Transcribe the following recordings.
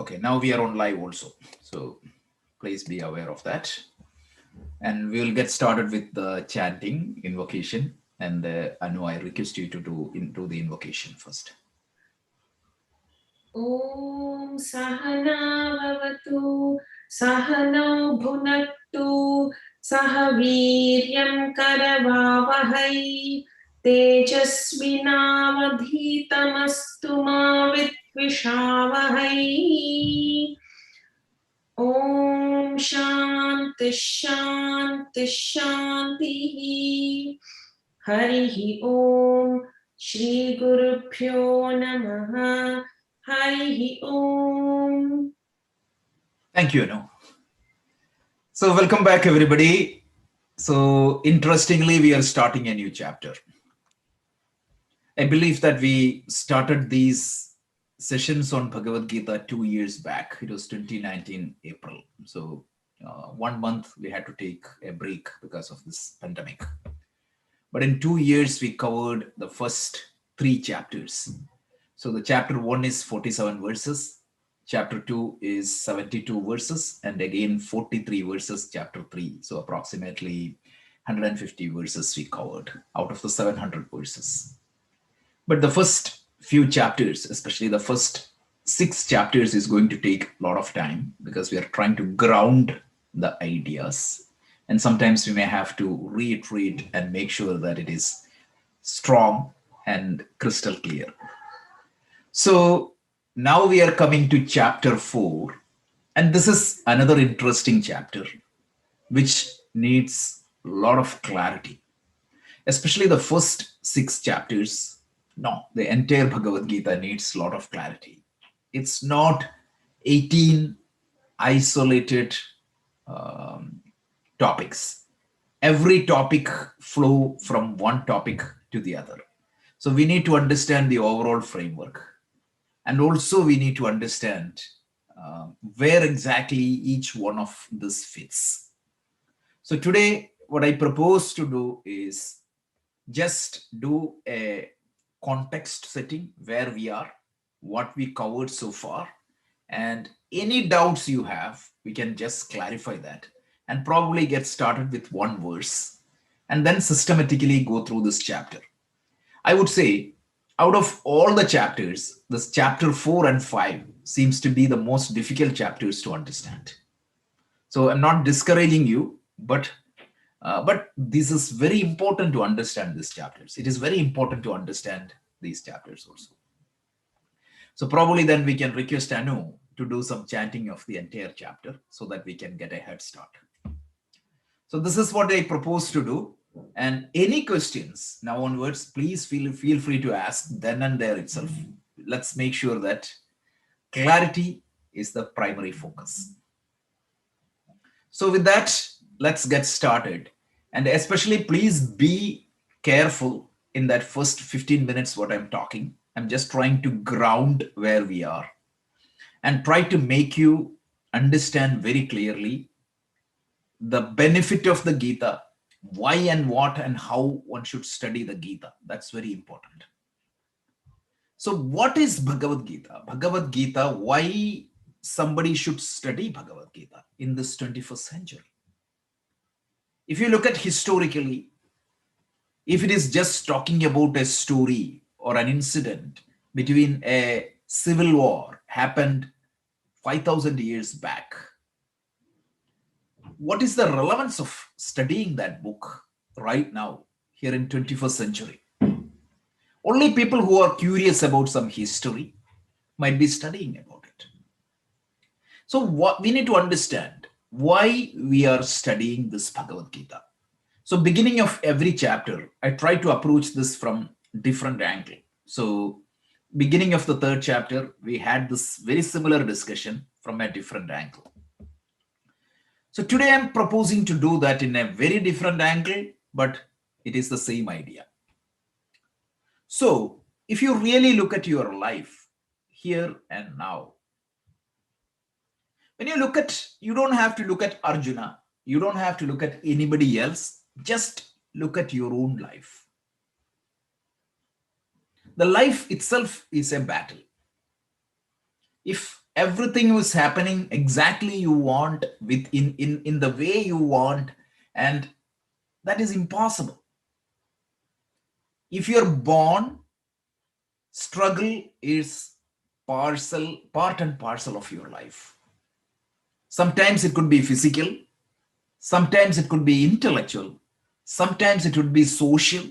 Okay, now we are on live also. So please be aware of that. And we will get started with the chanting invocation. And Anu, I request you to do the invocation first. Om Sahana Vavatu Sahano Bhunaktu Sahaviryam Karavavahai Tejasvinavadhitamastu ma Vidvishavahai. Om Shanti Shanti Shanti Harihi Om Shri Guru Pyo Namaha Harihi Om. Thank you, Anu. So welcome back, everybody. So interestingly, we are starting a new chapter. I believe that we started these sessions on Bhagavad Gita 2 years back. It was 2019 April. So 1 month we had to take a break because of this pandemic. But in 2 years, we covered the first 3 chapters. So the chapter 1 is 47 verses. Chapter 2 is 72 verses. And again, 43 verses, chapter 3. So approximately 150 verses we covered out of the 700 verses. But the first few chapters, especially the first 6 chapters, is going to take a lot of time because we are trying to ground the ideas. And sometimes we may have to reiterate and make sure that it is strong and crystal clear. So now we are coming to chapter 4. And this is another interesting chapter which needs a lot of clarity, especially the first 6 chapters. No, the entire Bhagavad Gita needs a lot of clarity. It's not 18 isolated topics. Every topic flow from one topic to the other. So we need to understand the overall framework. And also we need to understand where exactly each one of this fits. So today, what I propose to do is just do a context setting where we are, what we covered so far, and any doubts you have, we can just clarify that and probably get started with one verse and then systematically go through this chapter. I would say out of all the chapters, this chapter 4 and 5 seems to be the most difficult chapters to understand. So I'm not discouraging you, but this is very important to understand these chapters. It is very important to understand these chapters also. So probably then we can request Anu to do some chanting of the entire chapter so that we can get a head start. So this is what I propose to do. And any questions now onwards, please feel free to ask then and there itself. Let's make sure that clarity is the primary focus. So with that, let's get started. And especially please be careful in that first 15 minutes what I'm talking. I'm just trying to ground where we are and try to make you understand very clearly the benefit of the Gita, why and what and how one should study the Gita. That's very important. So what is Bhagavad Gita? Bhagavad Gita, why somebody should study Bhagavad Gita in this 21st century? If you look at historically, if it is just talking about a story or an incident between a civil war happened 5,000 years back, what is the relevance of studying that book right now here in 21st century? Only people who are curious about some history might be studying about it. So what we need to understand why we are studying this Bhagavad Gita. So beginning of every chapter, I try to approach this from different angle. So beginning of the 3rd chapter, we had this very similar discussion from a different angle. So today I'm proposing to do that in a very different angle, but it is the same idea. So if you really look at your life here and now, when you look at, you don't have to look at Arjuna, you don't have to look at anybody else, just look at your own life. The life itself is a battle. If everything is happening exactly you want, in the way you want, and that is impossible. If you're born, struggle is part and parcel of your life. Sometimes it could be physical, sometimes it could be intellectual, sometimes it would be social,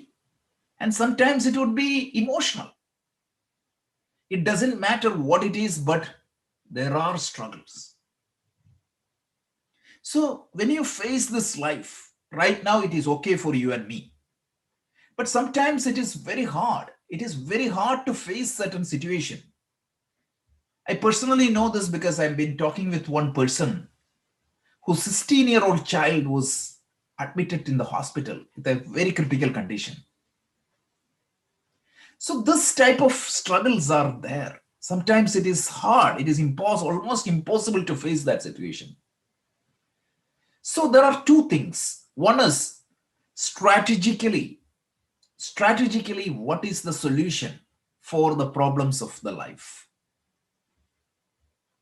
and sometimes it would be emotional. It doesn't matter what it is, but there are struggles. So when you face this life, right now it is okay for you and me. But sometimes it is very hard. It is very hard to face certain situation. I personally know this because I've been talking with one person whose 16-year-old child was admitted in the hospital with a very critical condition. So this type of struggles are there. Sometimes it is hard. It is impossible, almost impossible to face that situation. So there are two things. One is strategically, what is the solution for the problems of the life?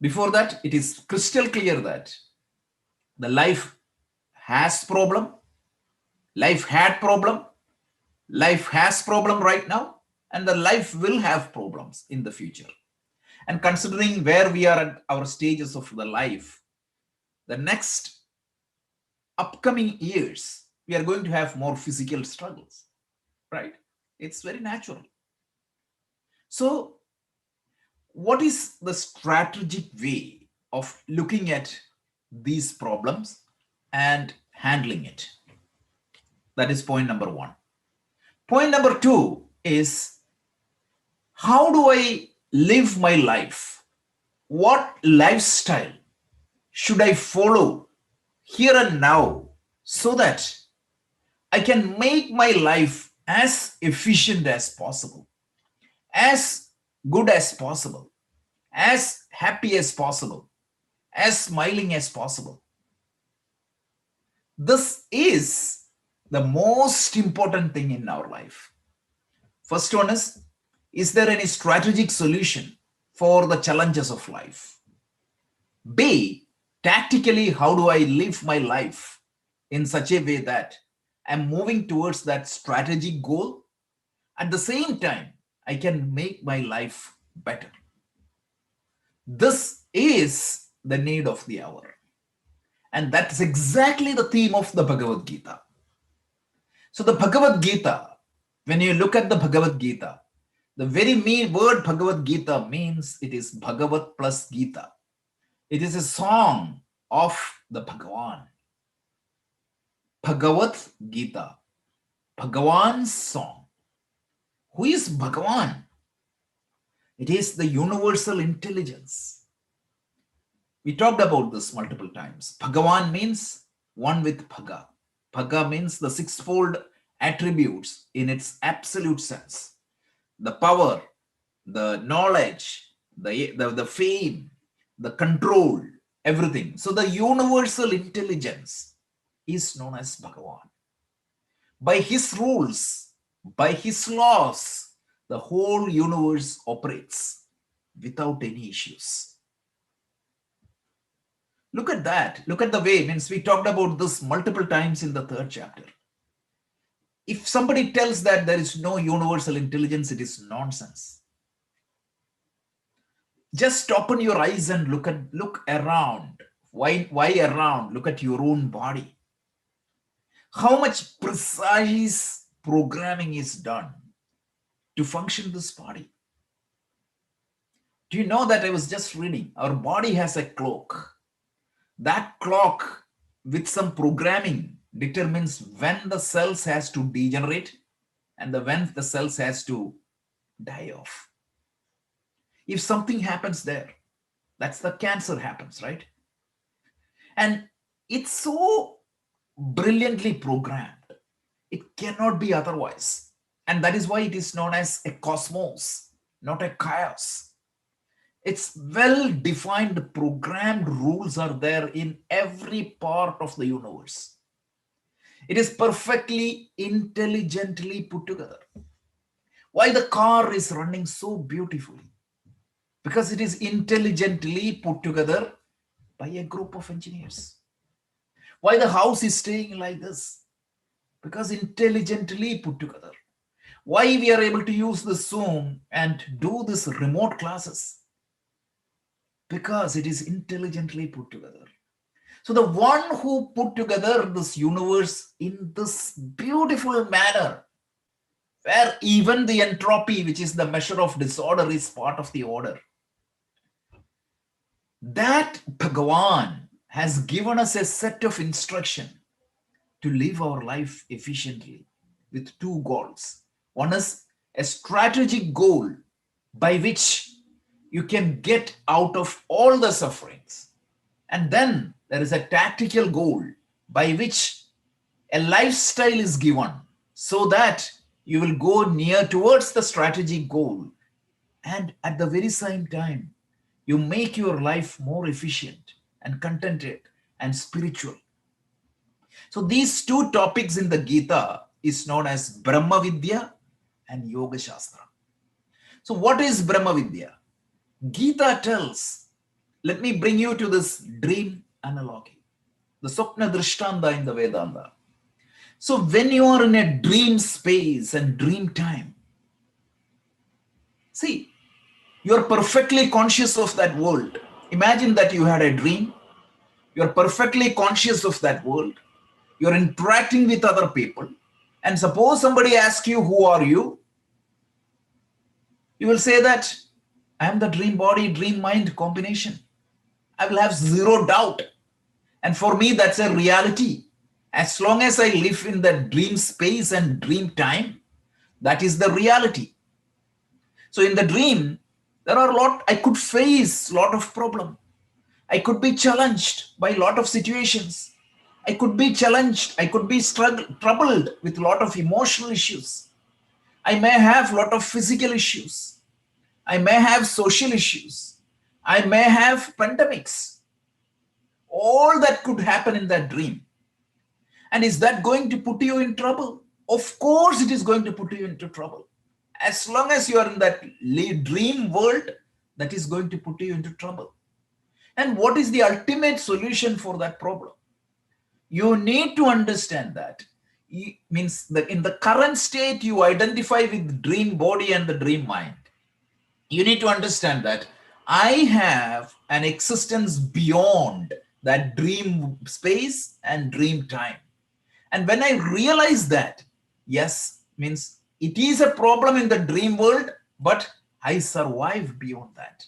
Before that, it is crystal clear that the life has problem, life had problem, life has problem right now, and the life will have problems in the future. And considering where we are at our stages of the life, the next upcoming years, we are going to have more physical struggles, right? It's very natural. So what is the strategic way of looking at these problems and handling it? That is point number one. Point number two is, how do I live my life? What lifestyle should I follow here and now so that I can make my life as efficient as possible, as good as possible, as happy as possible, as smiling as possible? This is the most important thing in our life. First one is there any strategic solution for the challenges of life? B, tactically, how do I live my life in such a way that I'm moving towards that strategic goal? At the same time, I can make my life better. This is the need of the hour. And that's exactly the theme of the Bhagavad Gita. So the Bhagavad Gita, when you look at the Bhagavad Gita, the very word Bhagavad Gita means it is Bhagavat plus Gita. It is a song of the Bhagavan. Bhagavad Gita, Bhagavan's song. Who is Bhagavan? It is the universal intelligence. We talked about this multiple times. Bhagavan means one with Bhaga. Bhaga means the sixfold attributes in its absolute sense. The power, the knowledge, the fame, the control, everything. So the universal intelligence is known as Bhagavan. By his rules, by his laws, the whole universe operates without any issues. Look at that. Look at the way, means we talked about this multiple times in the third chapter. If somebody tells that there is no universal intelligence, it is nonsense. Just open your eyes and look around. Why around? Look at your own body. How much precise programming is done to function this body? Do you know that I was just reading? Our body has a clock. That clock with some programming determines when the cells has to degenerate and when the cells has to die off. If something happens there, that's the cancer happens, right? And it's so brilliantly programmed. It cannot be otherwise. And that is why it is known as a cosmos, not a chaos. It's well-defined, programmed rules are there in every part of the universe. It is perfectly intelligently put together. Why the car is running so beautifully? Because it is intelligently put together by a group of engineers. Why the house is staying like this? Because intelligently put together. Why we are able to use the Zoom and do this remote classes? Because it is intelligently put together. So the one who put together this universe in this beautiful manner, where even the entropy, which is the measure of disorder, is part of the order, that Bhagavan has given us a set of instruction to live our life efficiently with two goals. One is a strategic goal by which you can get out of all the sufferings. And then there is a tactical goal by which a lifestyle is given so that you will go near towards the strategic goal. And at the very same time, you make your life more efficient and contented and spiritual. So these two topics in the Gita is known as Brahma Vidya and Yoga Shastra. So what is Brahma Vidya? Gita tells, let me bring you to this dream analogy, the Swapna Drishtanda in the Vedanta. So when you are in a dream space and dream time, see, you are perfectly conscious of that world. Imagine that you had a dream. You are perfectly conscious of that world. You're interacting with other people. And suppose somebody asks you, who are you? You will say that I am the dream body, dream mind combination. I will have zero doubt. And for me, that's a reality. As long as I live in the dream space and dream time, that is the reality. So in the dream, there are a lot, I could face a lot of problem. I could be challenged by a lot of situations. I could be challenged. I could be troubled with a lot of emotional issues. I may have a lot of physical issues. I may have social issues. I may have pandemics. All that could happen in that dream. And is that going to put you in trouble? Of course, it is going to put you into trouble. As long as you are in that dream world, that is going to put you into trouble. And what is the ultimate solution for that problem? You need to understand that. It means that in the current state, you identify with the dream body and the dream mind. You need to understand that I have an existence beyond that dream space and dream time. And when I realize that, yes, means it is a problem in the dream world, but I survive beyond that.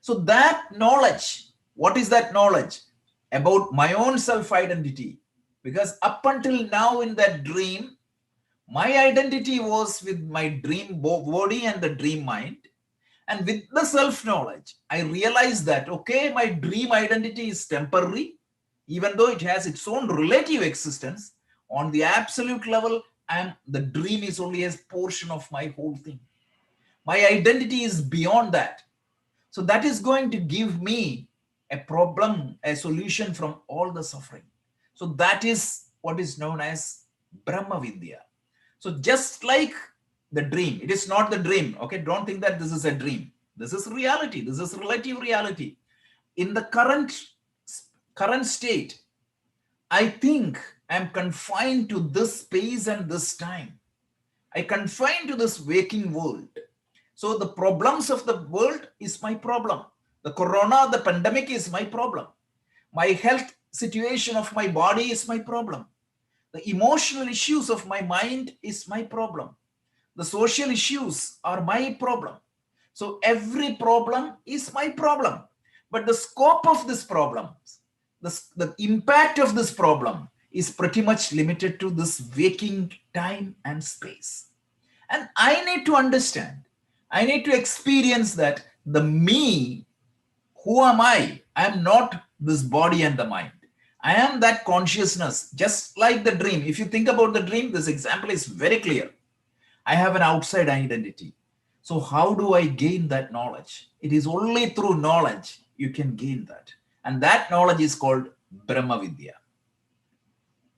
So that knowledge, what is that knowledge? About my own self-identity. Because up until now in that dream, my identity was with my dream body and the dream mind. And with the self-knowledge, I realized that, okay, my dream identity is temporary, even though it has its own relative existence. On the absolute level, the dream is only a portion of my whole thing. My identity is beyond that. So that is going to give me a problem, a solution from all the suffering. So that is what is known as Brahma Vidya. So just like the dream, it is not the dream. Okay, don't think that this is a dream. This is reality. This is relative reality. In the current state, I think I'm confined to this space and this time. I confined to this waking world. So the problems of the world is my problem. The corona, the pandemic is my problem. My health situation of my body is my problem. The emotional issues of my mind is my problem. The social issues are my problem. So every problem is my problem. But the scope of this problem, the impact of this problem is pretty much limited to this waking time and space. And I need to understand, I need to experience that the me, who am I? I am not this body and the mind. I am that consciousness, just like the dream. If you think about the dream, this example is very clear. I have an outside identity. So how do I gain that knowledge? It is only through knowledge you can gain that. And that knowledge is called Brahma Vidya.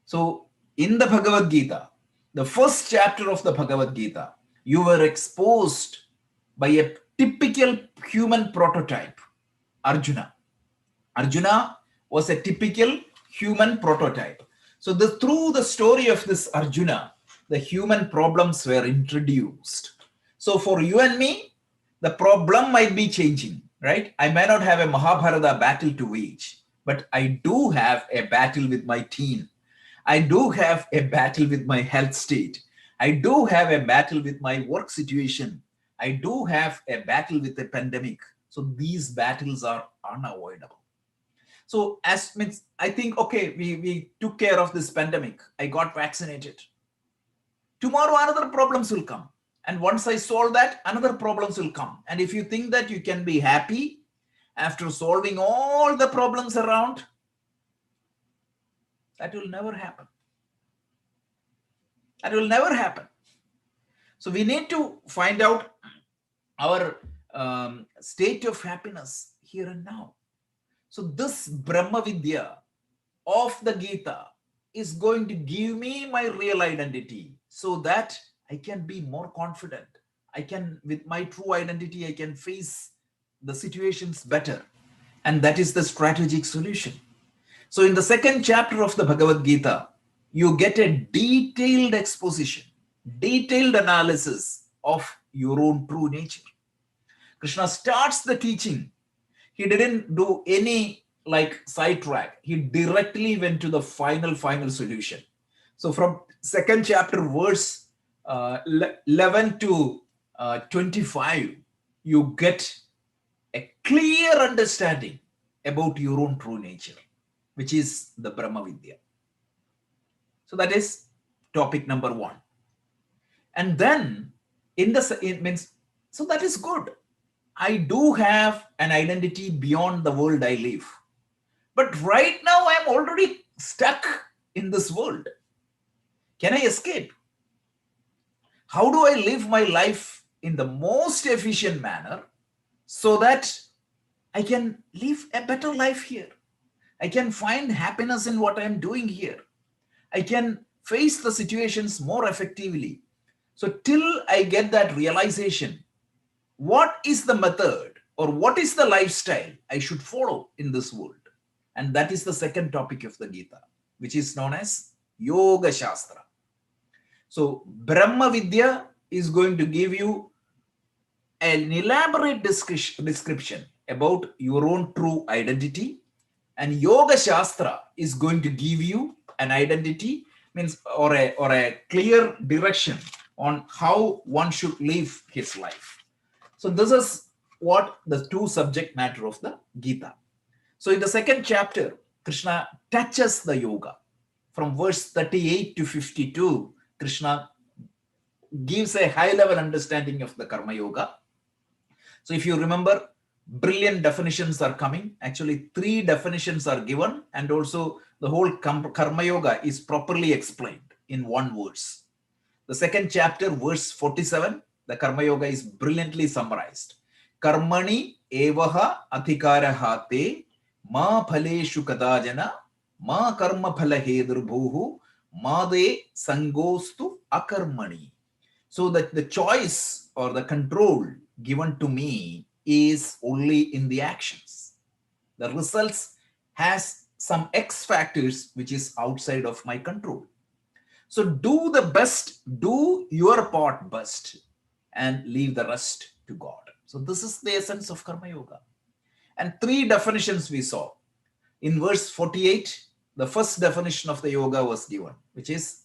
So in the Bhagavad Gita, the first chapter of the Bhagavad Gita, you were exposed by a typical human prototype, Arjuna. Arjuna was a typical human prototype. So through the story of this Arjuna, the human problems were introduced. So for you and me, the problem might be changing, right? I may not have a Mahabharata battle to wage, but I do have a battle with my teen. I do have a battle with my health state. I do have a battle with my work situation. I do have a battle with the pandemic. So these battles are unavoidable. So as means, I think, okay, we took care of this pandemic. I got vaccinated. Tomorrow another problems will come. And once I solve that, another problems will come. And if you think that you can be happy after solving all the problems around, that will never happen. That will never happen. So we need to find out our state of happiness here and now. So this Brahma Vidya of the Gita is going to give me my real identity so that I can be more confident. I can, with my true identity, I can face the situations better. And that is the strategic solution. So in the second chapter of the Bhagavad Gita, you get a detailed exposition, detailed analysis of your own true nature. Krishna starts the teaching. He didn't do any like sidetrack. He directly went to the final solution. So from second chapter, verse 11 to 25, you get a clear understanding about your own true nature, which is the Brahma Vidya. So that is topic number 1. And then it means, so that is good. I do have an identity beyond the world I live. But right now I am already stuck in this world. Can I escape? How do I live my life in the most efficient manner so that I can live a better life here? I can find happiness in what I am doing here. I can face the situations more effectively. So till I get that realization, what is the method or what is the lifestyle I should follow in this world? And that is the second topic of the Gita, which is known as Yoga Shastra. So Brahma Vidya is going to give you an elaborate description about your own true identity, and Yoga Shastra is going to give you an identity, means or a clear direction on how one should live his life. So this is what the two subject matter of the Gita. So in the second chapter, Krishna touches the yoga. From verse 38 to 52, Krishna gives a high-level understanding of the Karma Yoga. So if you remember, brilliant definitions are coming. Actually, 3 definitions are given, and also the whole Karma Yoga is properly explained in one verse. The second chapter, verse 47, the Karma Yoga is brilliantly summarized. Karmani evaha adhikaraha te ma phaleshu kadajana ma karma phala hedrbhuhu ma de sangostu akarmani. So that the choice or the control given to me is only in the actions. The results has some X factors which is outside of my control. So do the best, do your part best, and leave the rest to God. So this is the essence of Karma Yoga. And 3 definitions we saw. In verse 48, the first definition of the yoga was given, which is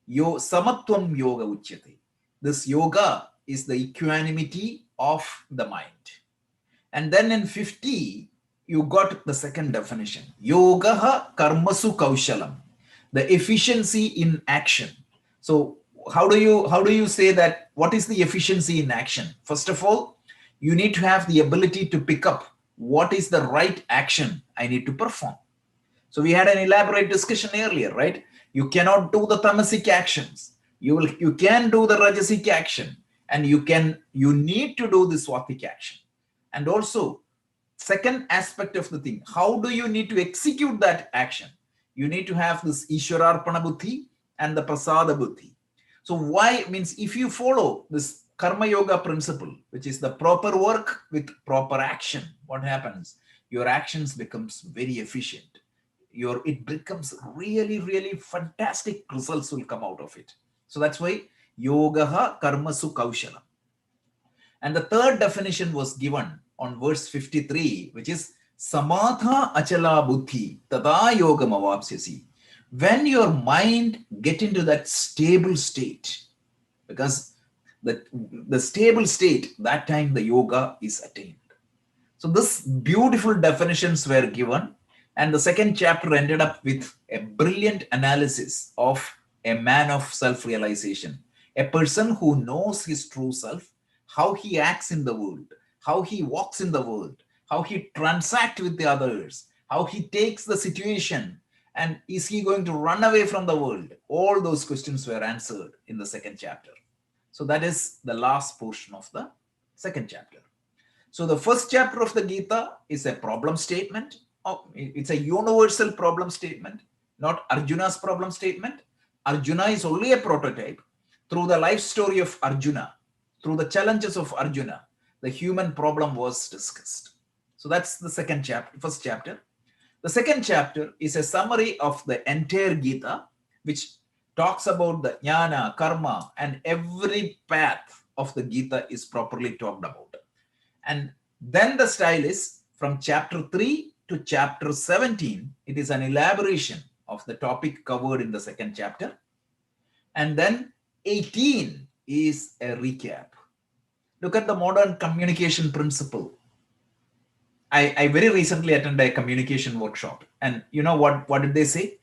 samatvam yoga uchyate. This yoga is the equanimity of the mind. And then in 50, you got the second definition. Yogaha karmasu kaushalam. The efficiency in action. So how do you say that? What is the efficiency in action? First of all, you need to have the ability to pick up what is the right action I need to perform. So we had an elaborate discussion earlier, right? You cannot do the tamasic actions. You can do the rajasic action, and you need to do the swatik action. And also, second aspect of the thing, how do you need to execute that action? You need to have this Ishwararpana Buddhi and the Prasada Buddhi. So why means if you follow this Karma Yoga principle, which is the proper work with proper action. What happens? Your actions becomes very efficient. It becomes really, really fantastic results will come out of it. So that's why Yogaha Karmasu Kaushalam. And the third definition was given on verse 53, which is Samatha Achala Buddhi Tada Yogam Avapsyasi. When your mind get into that stable state, because the stable state, that time the yoga is attained. So this beautiful definitions were given, and the second chapter ended up with a brilliant analysis of a man of self-realization, a person who knows his true self, how he acts in the world, how he walks in the world, how he transacts with the others, how he takes the situation, and is he going to run away from the world? All those questions were answered in the second chapter. So that is the last portion of the second chapter. So the first chapter of the Gita is a problem statement. It's a universal problem statement, not Arjuna's problem statement. Arjuna is only a prototype. Through the life story of Arjuna, through the challenges of Arjuna, the human problem was discussed. So that's the second chapter, first chapter. The second chapter is a summary of the entire Gita, which talks about the Jnana, Karma, and every path of the Gita is properly talked about. And then the style is from chapter 3 to chapter 17, it is an elaboration of the topic covered in the second chapter. And then 18 is a recap. Look at the modern communication principle. I very recently attended a communication workshop, and you know what did they say?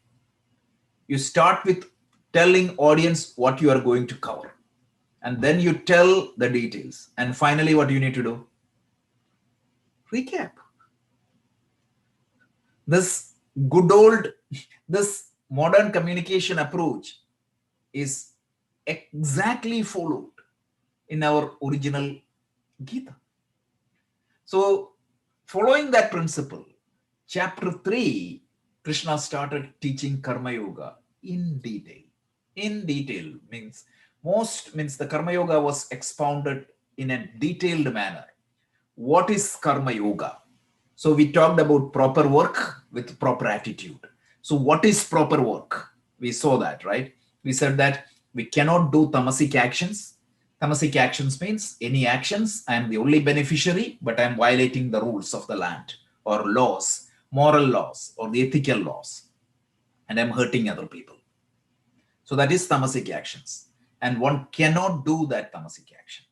You start with telling audience what you are going to cover, and then you tell the details, and finally what you need to do? Recap. This modern communication approach is exactly followed in our original Gita. So following that principle, chapter 3, Krishna started teaching Karma Yoga in detail. In detail means the Karma Yoga was expounded in a detailed manner. What is Karma Yoga? So we talked about proper work with proper attitude. So what is proper work? We saw that, right? We said that we cannot do tamasic actions. Tamasic actions means any actions, I am the only beneficiary, but I am violating the rules of the land or laws, moral laws or the ethical laws, and I'm hurting other people. So that is tamasic actions. And one cannot do that tamasic action.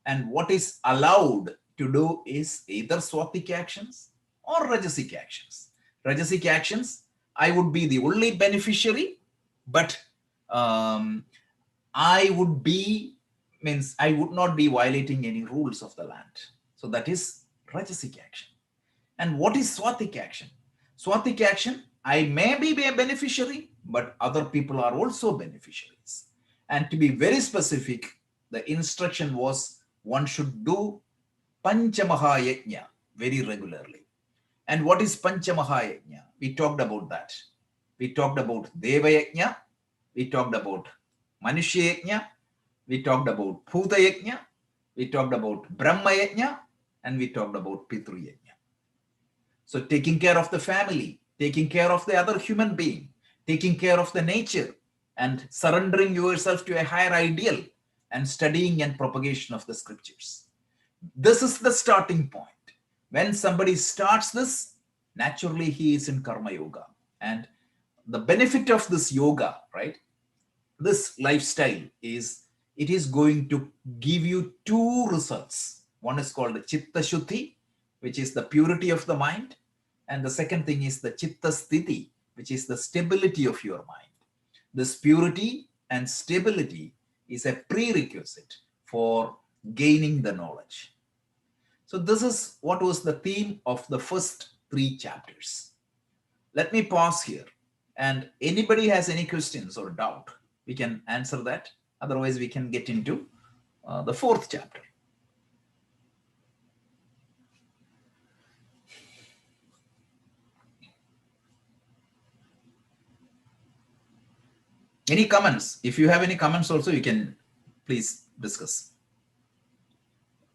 And what is allowed to do is either swatik actions or rajasic actions. Rajasic actions, I would be the only beneficiary, but I would not be violating any rules of the land. So that is rajasic action. And what is swatik action? Swatik action, I may be a beneficiary, but other people are also beneficiaries. And to be very specific, the instruction was one should do Panchamahayajna very regularly. And what is Panchamahayajna? We talked about that. We talked about Devayajna, we talked about Manushya, we talked about Bhuta Yajna, we talked about Brahma Yajna, and we talked about Pitru Yajna. So taking care of the family, taking care of the other human being, taking care of the nature, and surrendering yourself to a higher ideal, and studying and propagation of the scriptures. This is the starting point. When somebody starts this, naturally he is in Karma Yoga. And the benefit of this yoga, right? This lifestyle is, it is going to give you two results. One is called the Chitta Shuddhi, which is the purity of the mind. And the second thing is the Chitta Sthiti, which is the stability of your mind. This purity and stability is a prerequisite for gaining the knowledge. So this is what was the theme of the first 3 chapters. Let me pause here, and anybody has any questions or doubt, we can answer that. Otherwise, we can get into the 4th chapter. Any comments? If you have any comments also, you can please discuss.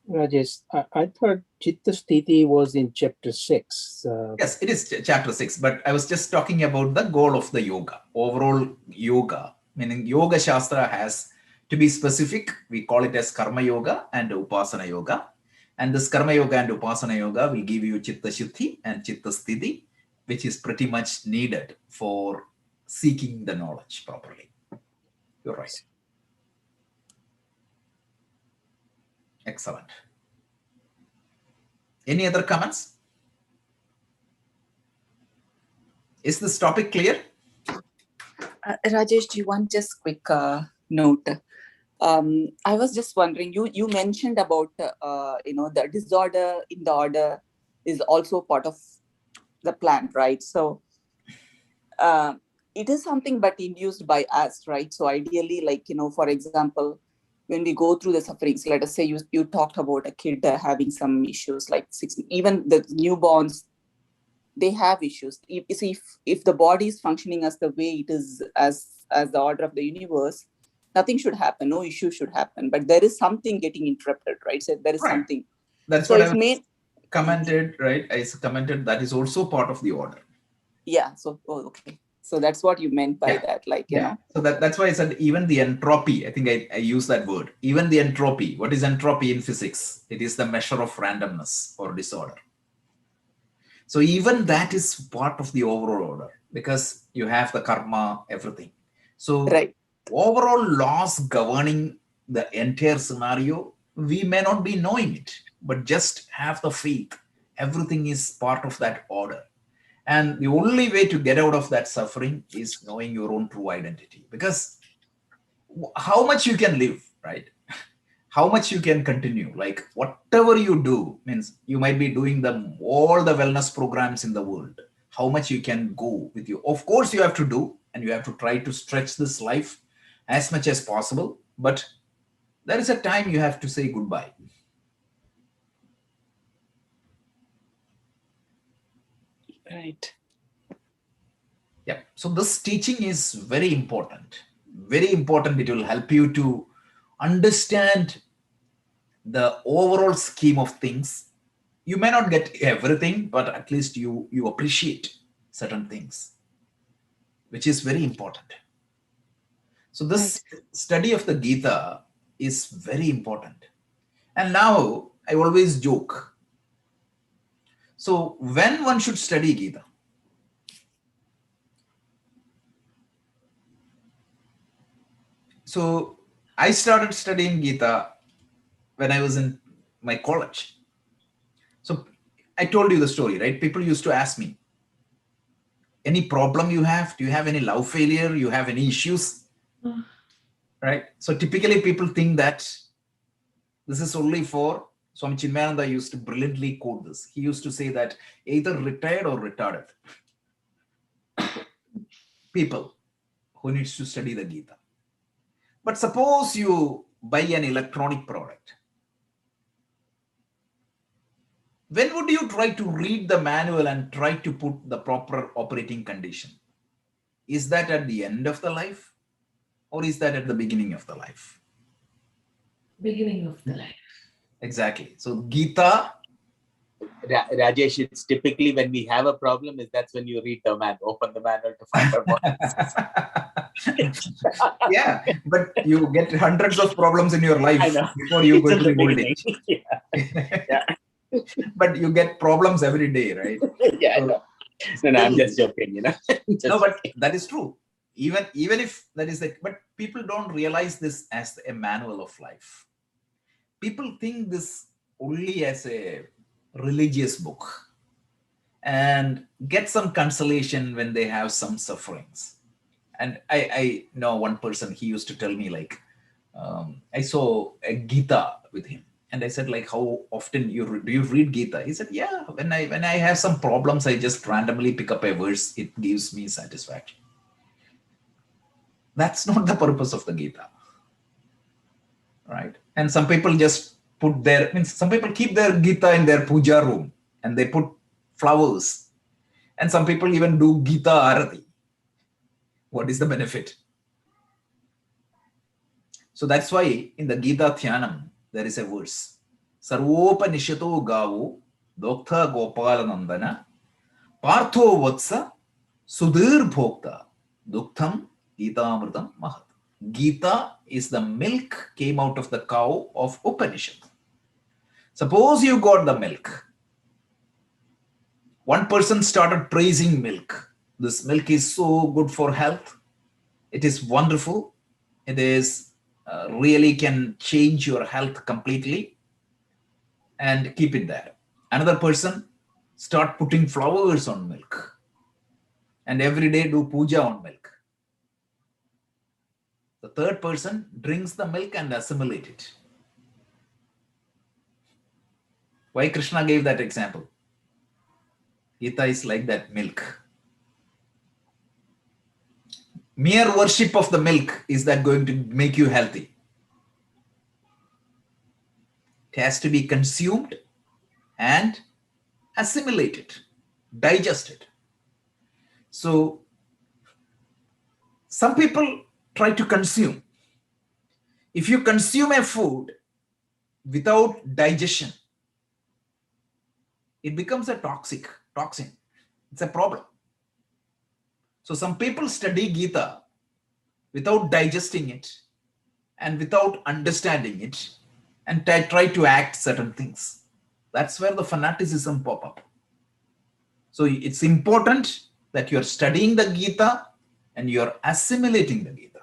Rajesh, I thought Chitta Sthiti was in chapter 6. Yes, it is chapter 6, but I was just talking about the goal of the yoga. Overall yoga, meaning Yoga Shastra has, to be specific, we call it as Karma Yoga and Upasana Yoga. And this Karma Yoga and Upasana Yoga will give you Chitta Shuddhi and Chitta Sthiti, which is pretty much needed for seeking the knowledge properly. You're right. Excellent. Any other comments? Is this topic clear? Rajesh, do you want just quick note? I was just wondering, you mentioned about the disorder in the order is also part of the plan, right? So it is something but induced by us, right? So ideally, for example, when we go through the sufferings, let us say you talked about a kid having some issues like even the newborns, they have issues. If the body is functioning as the way it is, as the order of the universe, nothing should happen, no issue should happen. But there is something getting interrupted, right? So there is something. That's so what I commented, right? I commented that is also part of the order. Yeah. So okay. So that's what you meant by that, you know. So that's why I said even the entropy. I think I use that word. Even the entropy. What is entropy in physics? It is the measure of randomness or disorder. So even that is part of the overall order because you have the karma, everything. So overall laws governing the entire scenario, we may not be knowing it, but just have the faith. Everything is part of that order. And the only way to get out of that suffering is knowing your own true identity. Because how much you can live, right? How much you can continue, like whatever you do means you might be doing all the wellness programs in the world. How much you can go with you. Of course you have to do, and you have to try to stretch this life as much as possible. But there is a time you have to say goodbye. Right. Yeah. So this teaching is very important. Very important. It will help you to understand the overall scheme of things. You may not get everything, but at least you appreciate certain things, which is very important. So this study of the Gita is very important. And now I always joke. So when one should study Gita? So I started studying Gita when I was in my college. So I told you the story, right? People used to ask me, any problem you have? Do you have any love failure? You have any issues? Right? So typically people think that this is only for, Swami Chinmayananda used to brilliantly quote this. He used to say that either retired or retarded people who needs to study the Gita. But suppose you buy an electronic product. When would you try to read the manual and try to put the proper operating condition? Is that at the end of the life? Or is that at the beginning of the life? Beginning of the life. Exactly. So Gita. Rajesh, it's typically when we have a problem, that's when you read the manual, open the manual to find out what it is. Yeah, but you get hundreds of problems in your life before you go to the old age. Yeah. But you get problems every day, right? Yeah, no, I'm just joking, you know. No, but that is true. Even if that is but people don't realize this as a manual of life. People think this only as a religious book and get some consolation when they have some sufferings. And I know one person, he used to tell me I saw a Gita with him. And I said, how often do you read Gita? He said, yeah, when I have some problems, I just randomly pick up a verse. It gives me satisfaction. That's not the purpose of the Gita. Right? And some people just some people keep their Gita in their puja room and they put flowers. And some people even do Gita Arati. What is the benefit? So that's why in the Gita Dhyanam, there is a verse. Sarvopanishato Gavo, Doktha Gopala Nandana, Partho Vatsa, Sudhir Bhokta, Duktham Gita Amritam Mahat. Gita is the milk came out of the cow of Upanishad. Suppose you got the milk. One person started praising milk. This milk is so good for health. It is wonderful. It is really can change your health completely, and keep it there. Another person start putting flowers on milk and every day do puja on milk. The third person drinks the milk and assimilate it. Why Krishna gave that example? Gita is like that milk. Mere worship of the milk, is that going to make you healthy? It has to be consumed and assimilated, digested. So some people try to consume. If you consume a food without digestion, it becomes a toxin. It's a problem. So some people study Gita without digesting it and without understanding it, and try to act certain things. That's where the fanaticism pop up. So it's important that you're studying the Gita and you're assimilating the Gita.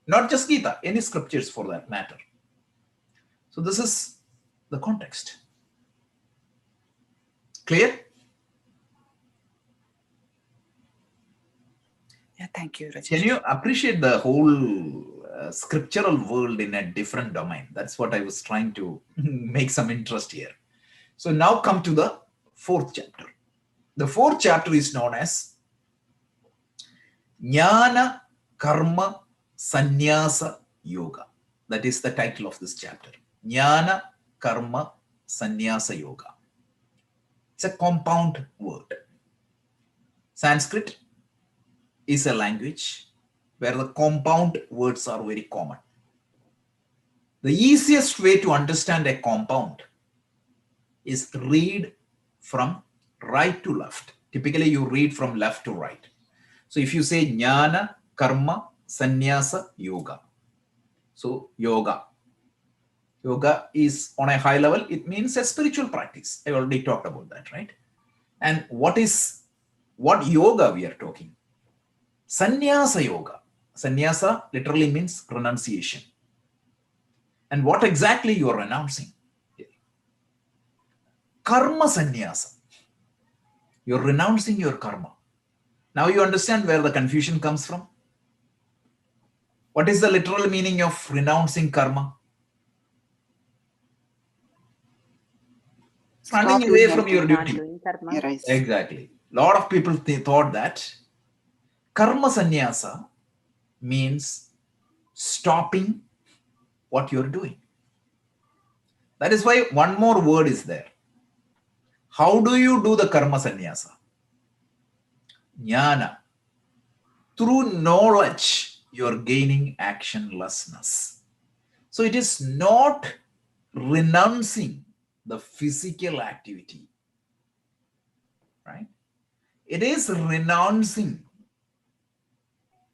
Not just Gita, any scriptures for that matter. So this is the context. Clear? Yeah, thank you, Rajesh. Can you appreciate the whole scriptural world in a different domain? That's what I was trying to make some interest here. So now come to the fourth chapter. The fourth chapter is known as Jnana Karma Sannyasa Yoga. That is the title of this chapter. Jnana Karma Sannyasa Yoga. It's a compound word. Sanskrit is a language where the compound words are very common. The easiest way to understand a compound is read from right to left. Typically, you read from left to right. So if you say Jnana, Karma, Sannyasa, Yoga. So yoga. Yoga is on a high level. It means a spiritual practice. I already talked about that, right? And what yoga we are talking? Sannyasa Yoga. Sannyasa literally means renunciation. And what exactly you are renouncing? Karma Sannyasa. You're renouncing your karma. Now you understand where the confusion comes from? What is the literal meaning of renouncing karma? Running Stop away doing from your anything. duty. doing karma. Yeah, right. Exactly. A lot of people thought that karma sannyasa means stopping what you're doing. That is why one more word is there. How do you do the karma sannyasa? Jnana. Through knowledge, you're gaining actionlessness. So it is not renouncing the physical activity, right? It is renouncing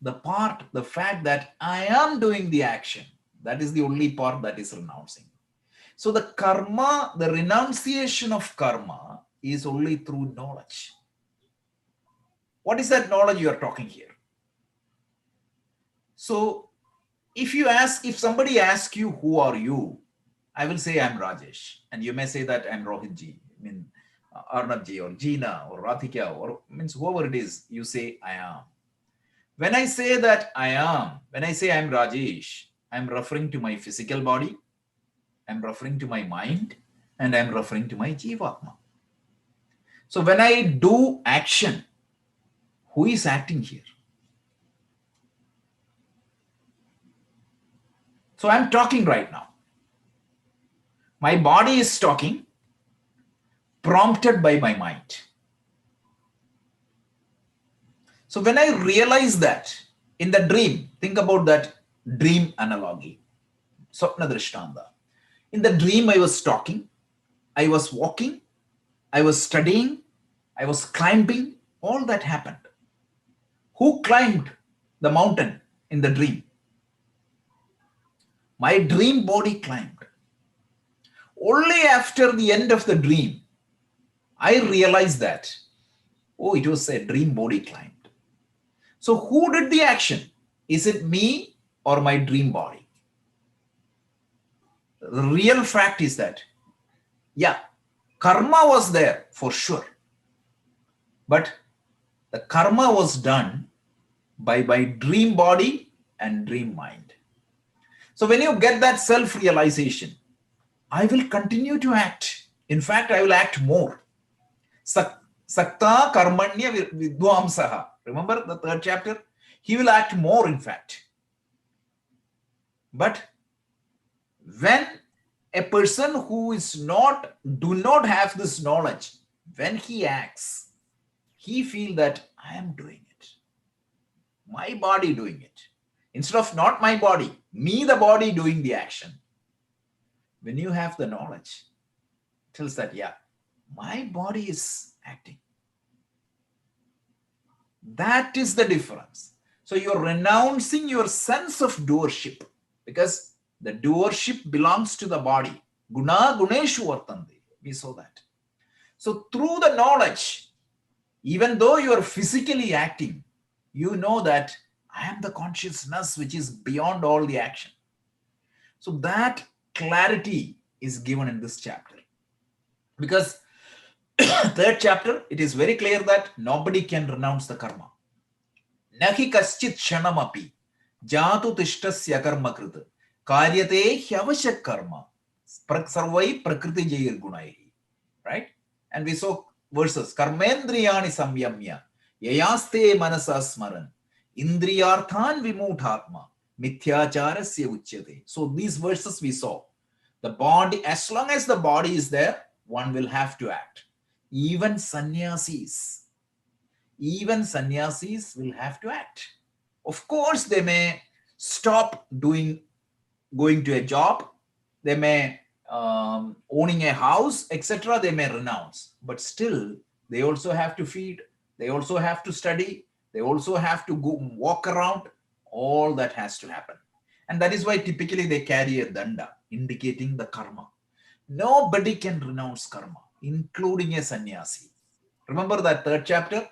the fact that I am doing the action. That is the only part that is renouncing. So the karma, the renunciation of karma is only through knowledge. What is that knowledge you are talking here? So if somebody asks you, who are you? I will say I'm Rajesh. And you may say that I'm Rohitji, Arnabji or Jina or Rathika or means whoever it is, you say I am. When I say that I am, when I say I'm Rajesh, I'm referring to my physical body, I'm referring to my mind, and I'm referring to my Jivatma. So when I do action, who is acting here? So I'm talking right now. My body is talking, prompted by my mind. So when I realize that in the dream, think about that dream analogy, Swapna Drishtanda. In the dream, I was talking, I was walking, I was studying, I was climbing, all that happened. Who climbed the mountain in the dream? My dream body climbed. Only after the end of the dream, I realized that, oh, it was a dream body climbed. So who did the action? Is it me or my dream body? The real fact is that, yeah, karma was there for sure. But the karma was done by my dream body and dream mind. So when you get that self-realization, I will continue to act. In fact, I will act more. Sakta karmanya vidvamsaha. Remember the 3rd chapter? He will act more, in fact. But when a person who do not have this knowledge, when he acts, he feels that I am doing it. My body doing it. Instead of not my body, me the body doing the action. When you have the knowledge, it tells that, yeah, my body is acting. That is the difference. So you're renouncing your sense of doership, because the doership belongs to the body. Guna guneshu vartante. We saw that. So through the knowledge, even though you are physically acting, you know that I am the consciousness which is beyond all the action. So that clarity is given in this chapter. Because 3rd chapter, it is very clear that nobody can renounce the karma. Nahi kaschit shanamapi jatu tishtasya karma krita karyate hyavashak karma sarvai prakriti jayir gunai. Right? And we saw verses. Karmendriyani samyamya yayaste manasa smaran indriyarthan vimuthatma mithyacharasya uchyate. So these verses we saw. The body, as long as the body is there, one will have to act. Even sannyasis will have to act. Of course, they may stop going to a job. They may owning a house, etc. They may renounce. But still, they also have to feed. They also have to study. They also have to go walk around. All that has to happen. And that is why typically they carry a danda, indicating the karma. Nobody can renounce karma, including a sannyasi. Remember that 3rd chapter?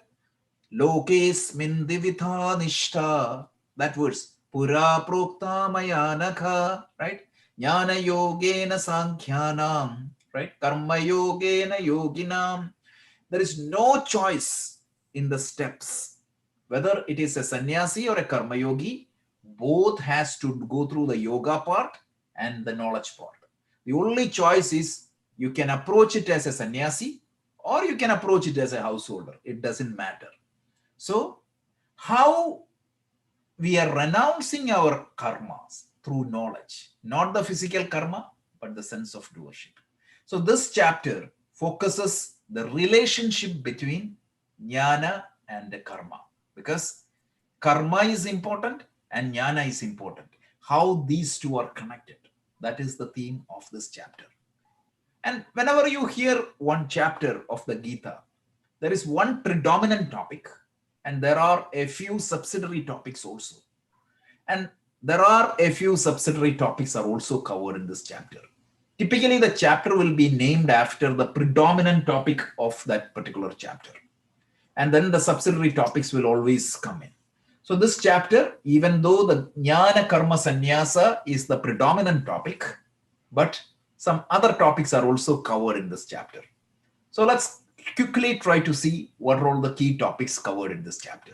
Lokesmin divitha nishta. That verse. Pura prokta maya nakha. Right? Jnana yogena sankhyanam. Right? Karma yogena yoginam. There is no choice in the steps. Whether it is a sannyasi or a karma yogi, both has to go through the yoga part and the knowledge part. The only choice is you can approach it as a sannyasi or you can approach it as a householder. It doesn't matter. So how we are renouncing our karmas? Through knowledge, not the physical karma, but the sense of doership. So this chapter focuses the relationship between jnana and the karma, because karma is important and jnana is important. How these two are connected. That is the theme of this chapter. And whenever you hear one chapter of the Gita, there is one predominant topic and there are a few subsidiary topics also. And there are a few subsidiary topics are also covered in this chapter. Typically, the chapter will be named after the predominant topic of that particular chapter. And then the subsidiary topics will always come in. So this chapter, even though the Jnana Karma Sannyasa is the predominant topic, but some other topics are also covered in this chapter. So let's quickly try to see what are all the key topics covered in this chapter.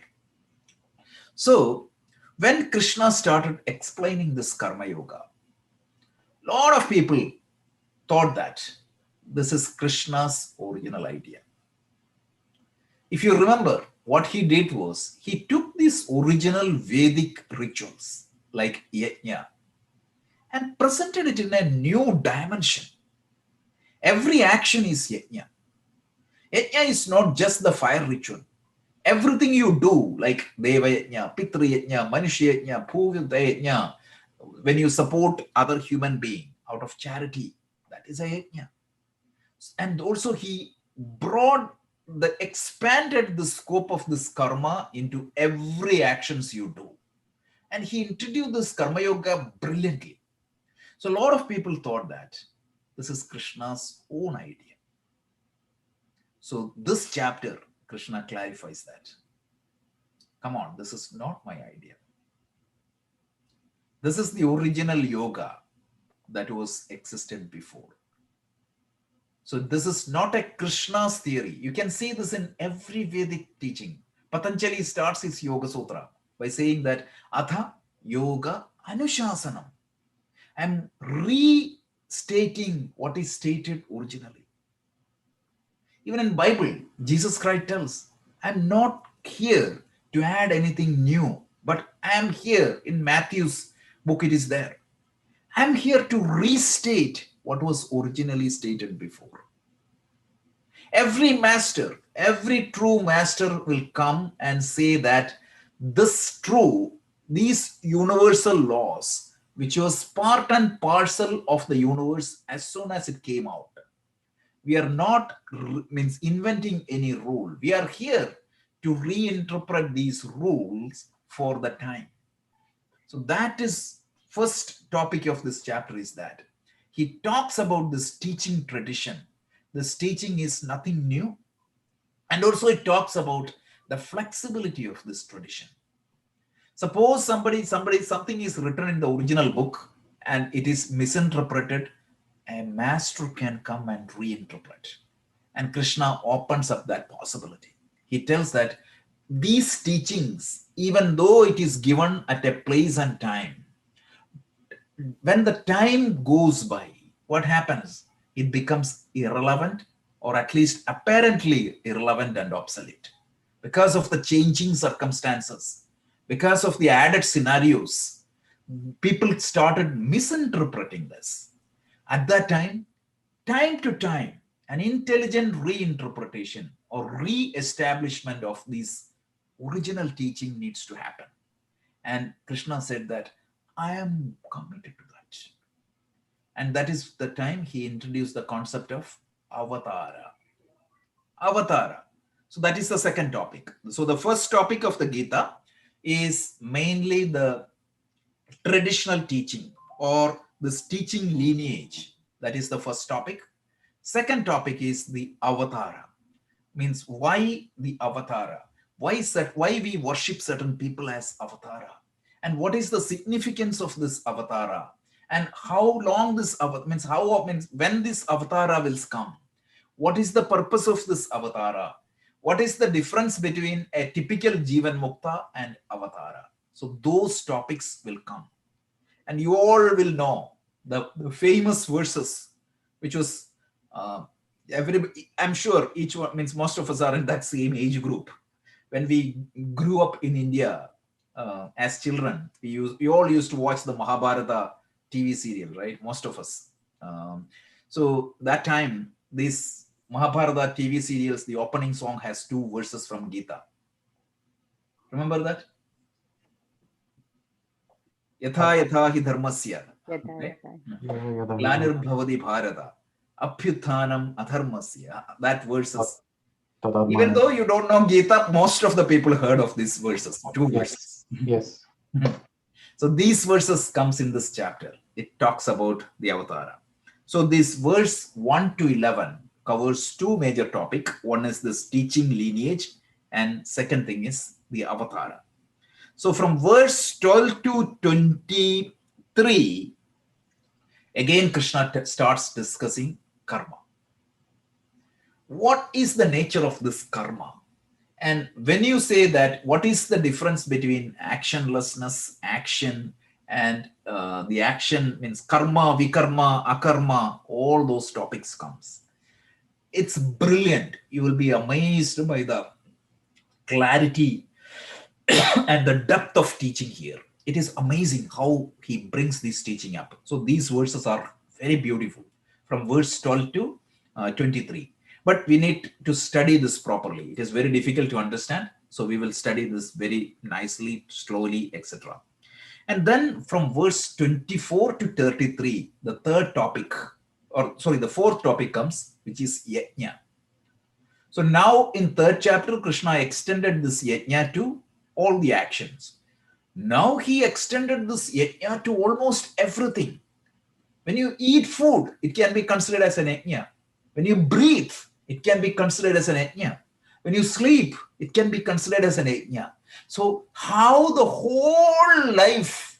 So when Krishna started explaining this Karma Yoga, a lot of people thought that this is Krishna's original idea. If you remember, what he did was, he took these original Vedic rituals like yajna and presented it in a new dimension. Every action is yajna. Yajna is not just the fire ritual. Everything you do, like Deva Yajna, Pitra Yajna, Manushya Yajna, Bhuvita Yajna, when you support other human being, out of charity. That is a yajna. And also he expanded the scope of this karma into every actions you do. And he introduced this karma yoga brilliantly. So a lot of people thought that this is Krishna's own idea. So this chapter, Krishna clarifies that. Come on, this is not my idea. This is the original yoga that was existed before. So this is not a Krishna's theory. You can see this in every Vedic teaching. Patanjali starts his Yoga Sutra by saying that Atha Yoga Anushasanam. I'm restating what is stated originally. Even in Bible, Jesus Christ tells, I'm not here to add anything new, but I'm here in Matthew's book, it is there. I'm here to restate what was originally stated before. Every master, every true master will come and say that these universal laws, which was part and parcel of the universe as soon as it came out. We are not inventing any rule. We are here to reinterpret these rules for the time. So that is first topic of this chapter is that he talks about this teaching tradition. This teaching is nothing new. And also it talks about the flexibility of this tradition. Suppose something is written in the original book and it is misinterpreted, a master can come and reinterpret. And Krishna opens up that possibility. He tells that these teachings, even though it is given at a place and time, when the time goes by, what happens? It becomes irrelevant, or at least apparently irrelevant and obsolete, because of the changing circumstances, because of the added scenarios. People started misinterpreting this. At that time to time, an intelligent reinterpretation or re-establishment of this original teaching needs to happen. And Krishna said that I am committed to that. And that is the time he introduced the concept of avatara. Avatara. So that is the second topic. So the first topic of the Gita is mainly the traditional teaching or this teaching lineage. That is the first topic. Second topic is the avatara. Means why the avatara? Why we worship certain people as avatara? And what is the significance of this avatara? And how long this means when this avatara will come? What is the purpose of this avatara? What is the difference between a typical Jivan Mukta and avatara? So those topics will come. And you all will know the famous verses, which was, I'm sure each one, means most of us are in that same age group. When we grew up in India as children, we all used to watch the Mahabharata TV serial, right? Most of us. So that time, this Mahabharata TV serials, the opening song has 2 verses from Gita. Remember that? Yatha yatha hi dharmasya. Glanirbhavati bharata. Apyuthanam adharmasya. That verses. Even though you don't know Gita, most of the people heard of these verses. 2 verses. Yes. So these verses comes in this chapter. It talks about the avatara. So this verse 1 to 11 covers 2 major topics. One is this teaching lineage, and second thing is the avatara. So from verse 12 to 23, again Krishna starts discussing karma. What is the nature of this karma? And when you say that, what is the difference between actionlessness, action, and the action means karma, vikarma, akarma, all those topics comes. It's brilliant. You will be amazed by the clarity and the depth of teaching here. It is amazing how he brings this teaching up. So these verses are very beautiful from verse 12 to 23. But we need to study this properly. It is very difficult to understand. So we will study this very nicely, slowly, etc. And then from verse 24 to 33, the the fourth topic comes, which is yajna. So now in third chapter, Krishna extended this yajna to all the actions. Now he extended this yajna to almost everything. When you eat food, it can be considered as an yajna. When you breathe, it can be considered as an yajna. When you sleep, it can be considered as an yajna. So how the whole life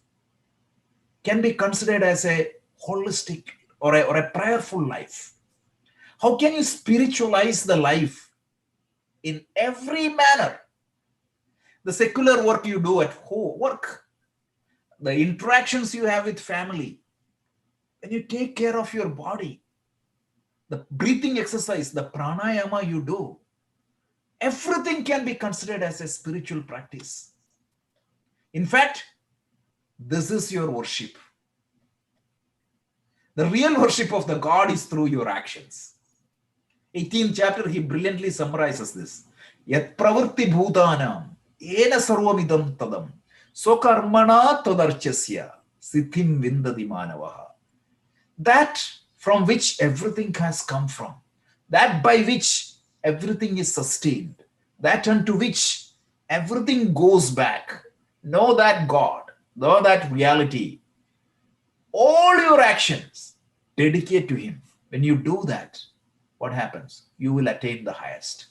can be considered as a holistic or a prayerful life. How can you spiritualize the life in every manner? The secular work you do at home, work, the interactions you have with family, when you take care of your body, the breathing exercise, the pranayama you do, everything can be considered as a spiritual practice. In fact, this is your worship. The real worship of the God is through your actions. 18th chapter, he brilliantly summarizes this. Yat pravritti bhutanam ena sarvamidam tadam sokarmana tadarchasya siddhim vindati manavaha. That from which everything has come from, that by which everything is sustained, that unto which everything goes back. Know that God, know that reality. All your actions dedicate to Him. When you do that, what happens? You will attain the highest.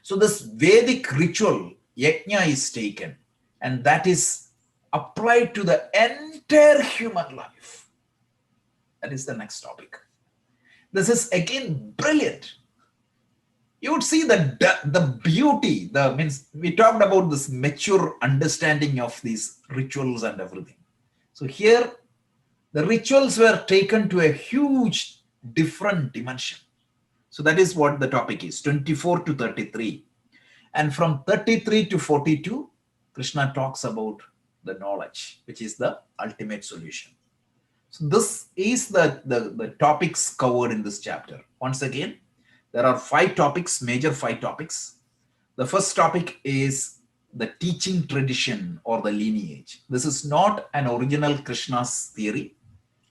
So this Vedic ritual, yajna, is taken, and that is applied to the entire human life. That is the next topic. This is again brilliant. You would see the beauty, we talked about this mature understanding of these rituals and everything. So here, the rituals were taken to a huge different dimension. So that is what the topic is, 24 to 33. And from 33 to 42, Krishna talks about the knowledge, which is the ultimate solution. So this is the topics covered in this chapter. Once again, there are 5 topics, major 5 topics. The first topic is the teaching tradition or the lineage. This is not an original Krishna's theory.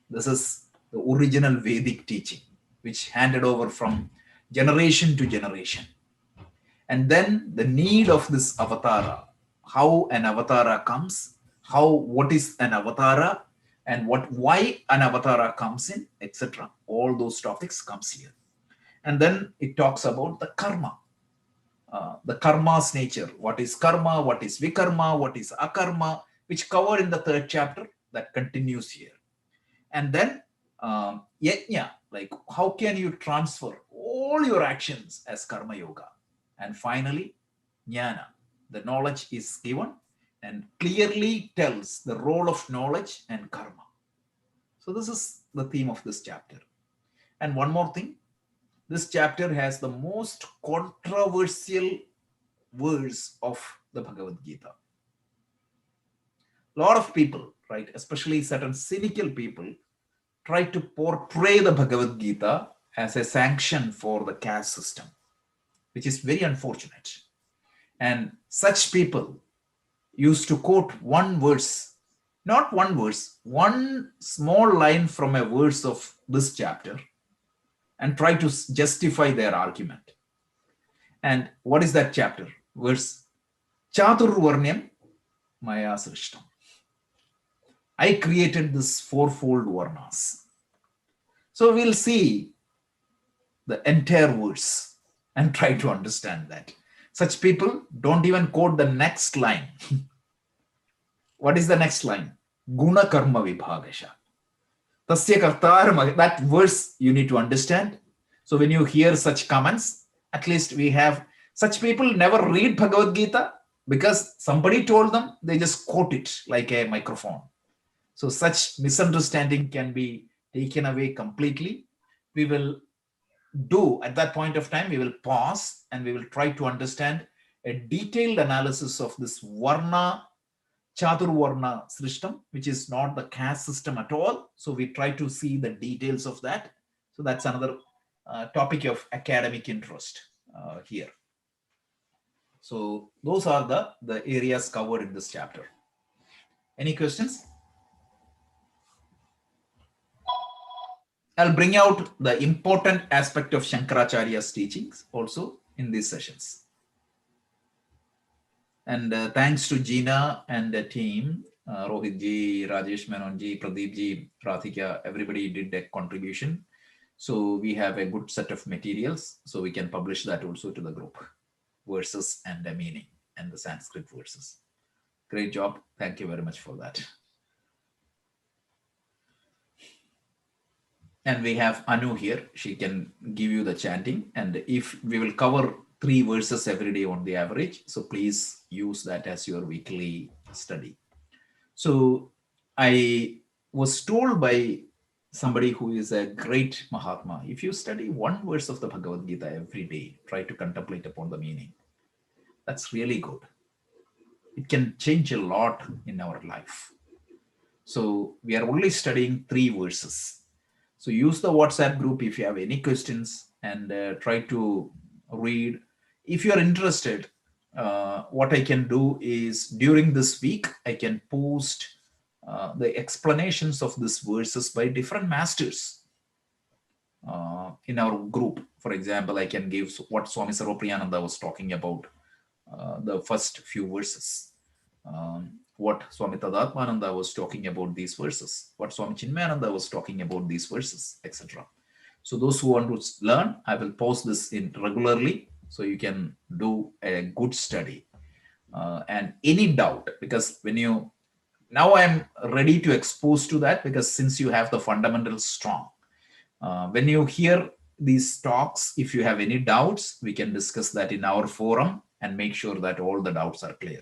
This is the original Vedic teaching, which handed over from generation to generation. And then the need of this avatara, how an avatara comes, what is an avatara, and why an avatara comes in, etc. All those topics comes here. And then it talks about the karma, the karma's nature. What is karma? What is vikarma? What is akarma? Which covered in the 3rd chapter, that continues here. And then yajna, like how can you transfer all your actions as karma yoga? And finally, jnana, the knowledge is given and clearly tells the role of knowledge and karma. So this is the theme of this chapter. And one more thing, this chapter has the most controversial verse of the Bhagavad Gita. A lot of people, right, especially certain cynical people, try to portray the Bhagavad Gita as a sanction for the caste system, which is very unfortunate. And such people used to quote one verse, not one verse, one small line from a verse of this chapter and try to justify their argument. And what is that chapter? Verse Chaturvarnyam Maya Srishtam. I created this 4-fold varnas. So we'll see the entire verse and try to understand that. Such people don't even quote the next line. What is the next line? Guna karma vibhagasha. Tasya kartar, that verse you need to understand. So when you hear such comments, at least we have, such people never read Bhagavad Gita because somebody told them, they just quote it like a microphone. So such misunderstanding can be taken away completely. We will do, at that point of time, we will pause and we will try to understand a detailed analysis of this Varna, Chaturvarna Srishtam, which is not the caste system at all. So we try to see the details of that. So that's another topic of academic interest here. So those are the areas covered in this chapter. Any questions? I'll bring out the important aspect of Shankaracharya's teachings also in these sessions. And thanks to Jnana and the team, Rohit ji, Rajesh Menon ji, Pradeep ji, Rathika, everybody did a contribution. So we have a good set of materials. So we can publish that also to the group. Verses and the meaning and the Sanskrit verses. Great job. Thank you very much for that. And we have Anu here. She can give you the chanting. And if we will cover 3 verses every day on the average, so please use that as your weekly study. So I was told by somebody who is a great Mahatma, if you study 1 verse of the Bhagavad Gita every day, try to contemplate upon the meaning, that's really good. It can change a lot in our life. So we are only studying 3 verses. So use the WhatsApp group if you have any questions, and try to read. If you are interested, what I can do is during this week, I can post the explanations of these verses by different masters in our group. For example, I can give what Swami Sarvapriyananda was talking about, the first few verses. What Swami Tadatmananda was talking about these verses, what Swami Chinmayananda was talking about these verses, etc. So those who want to learn, I will post this in regularly, so you can do a good study. And any doubt, because when you, now I'm ready to expose to that, because since you have the fundamentals strong, when you hear these talks, if you have any doubts, we can discuss that in our forum and make sure that all the doubts are clear.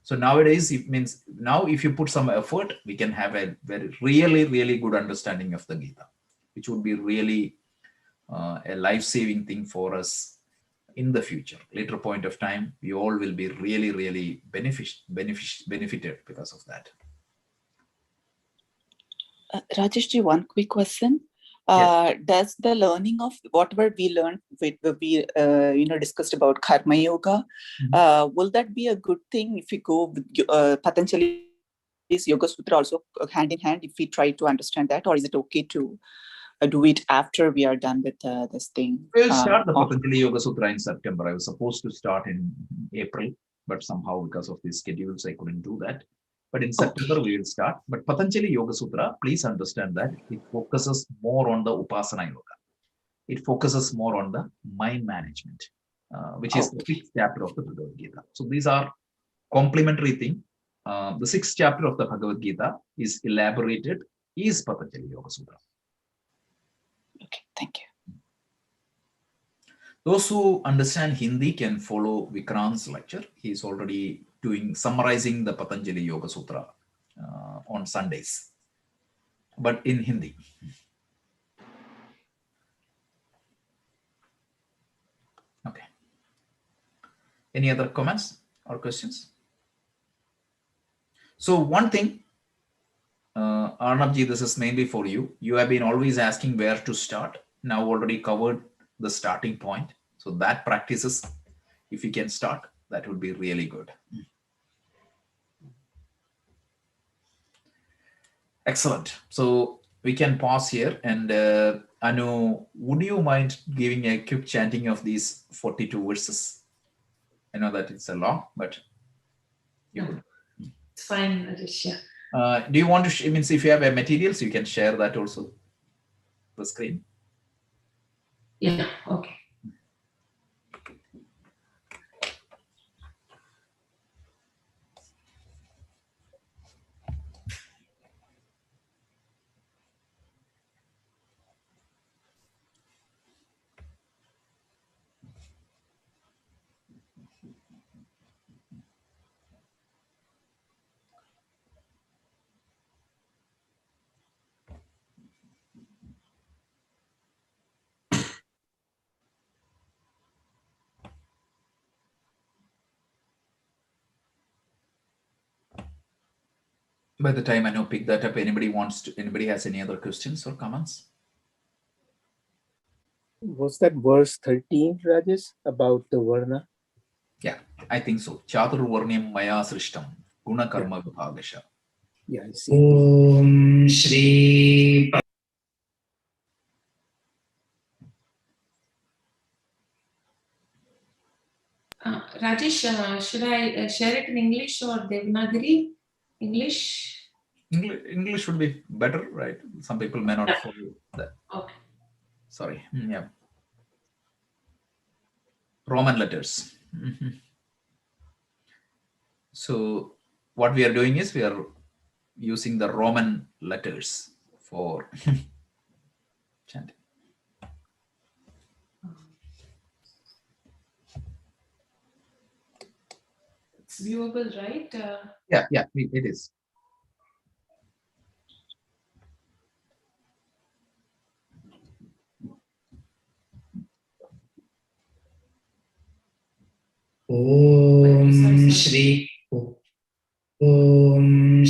So nowadays, it means now if you put some effort, we can have a very really good understanding of the Gita, which would be really a life-saving thing for us in the future. Later point of time, we all will be really benefited because of that. Rajeshji, one quick question. Yes. Does the learning of whatever we learned, we discussed about karma yoga, will that be a good thing if we go with Patanjali's Yoga Sutra also hand in hand, if we try to understand that, or is it okay to do it after we are done with this thing? We'll start the Patanjali Yoga Sutra in September. I was supposed to start in April, but somehow because of the schedules, I couldn't do that. But in September, we will start. But Patanjali Yoga Sutra, please understand that it focuses more on the Upasana Yoga. It focuses more on the mind management, which is the 6th chapter of the Bhagavad Gita. So these are complementary things. The 6th chapter of the Bhagavad Gita is elaborated, is Patanjali Yoga Sutra. Okay, thank you. Those who understand Hindi can follow Vikrant's lecture. He's already summarizing the Patanjali Yoga Sutra on Sundays, but in Hindi. Okay. Any other comments or questions? So one thing, Arnabji, this is mainly for you. You have been always asking where to start. Now already covered the starting point. So that practices, if you can start, that would be really good. Excellent. So we can pause here. And Anu, would you mind giving a quick chanting of these 42 verses? I know that it's a long, but you could. It's fine, Rajesh. Do you want to, means if you have a materials, you can share that also, the screen. Yeah, okay. By the time I know pick that up, anybody has any other questions or comments? Was that verse 13, Rajesh, about the Varna? Yeah, I think so. Chatur Varnyam Maya Srishtam Guna Karma Vibhagasha. Yeah, I see. Om Shri. Rajesh, should I share it in English or Devanagari? English? English would be better, right? Some people may not follow that. Okay. Sorry. Yeah. Roman letters. Mhm. So what we are doing is we are using the Roman letters for chanting. It's viewable, right? Yeah, it is. Om Shri. Om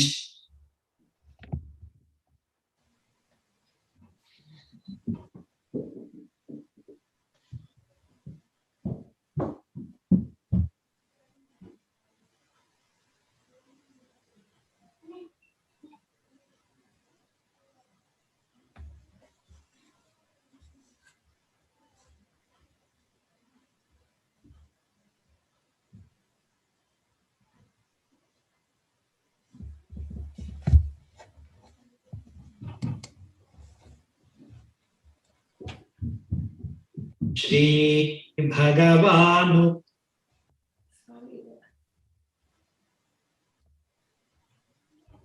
Shri Bhagavanu.